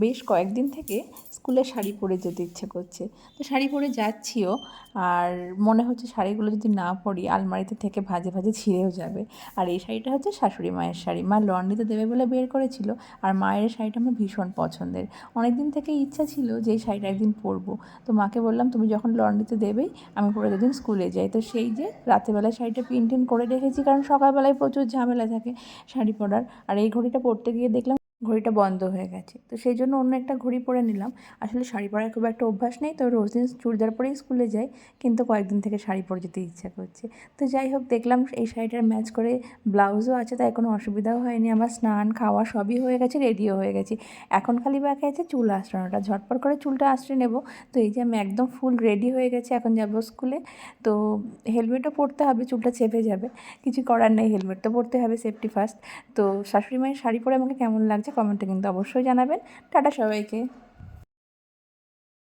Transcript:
বেশ কয়েকদিন থেকে স্কুলে শাড়ি পরে যেতে ইচ্ছে করছে। তো শাড়ি পরে যাচ্ছিও, আর মনে হচ্ছে শাড়িগুলো যদি না পরি আলমারিতে থেকে ভাঁজে ভাঁজে ছিঁড়েও যাবে। আর এই শাড়িটা হচ্ছে শাশুড়ি মায়ের শাড়ি, মা লন্ড্রিতে দেবে বলে বের করেছিল। আর মায়ের শাড়িটা আমার ভীষণ পছন্দের, অনেক দিন থেকে ইচ্ছা ছিল যে এই শাড়িটা একদিন পরবো। তো মাকে বললাম, তুমি যখন লন্ড্রিতে দেবেই আমি পরে দুদিন স্কুলে যাই। তো সেই যে রাতেরবেলায় শাড়িটা পিন করে রেখেছি, কারণ সকালবেলায় প্রচুর ঝামেলা থাকে শাড়ি পরার। আর এই ঘড়িটা পরতে গিয়ে দেখলাম ঘড়িটা বন্ধ হয়ে গেছে, তো সেই জন্য অন্য একটা ঘড়ি পরে নিলাম। আসলে শাড়ি পরার খুব একটা অভ্যাস নেই, তো রোজ দিন চুড়িদার পরেই স্কুলে যাই, কিন্তু কয়েকদিন থেকে শাড়ি পরে যেতে ইচ্ছা করছে। তো যাই হোক, দেখলাম এই শাড়িটার ম্যাচ করে ব্লাউজও আছে, তাই কোনো অসুবিধাও হয়নি। আমার স্নান খাওয়া সবই হয়ে গেছে, রেডিও হয়ে গেছি। এখন খালি বাকি আছে চুল আঁচড়ানোটা, ঝটপট করে চুলটা আঁচড়ে নেব। তো এই যে আমি একদম ফুল রেডি হয়ে গেছি, এখন যাব স্কুলে। তো হেলমেটও পরতে হবে, চুলটা চেপে যাবে, কিছু করার নেই, হেলমেট তো পরতে হবে, সেফটি ফার্স্ট। তো শাশুড়ি মায়ের শাড়ি পরে আমাকে কেমন লাগছে কমেন্টে কিন্তু অবশ্যই জানাবেন। টাটা সবাইকে।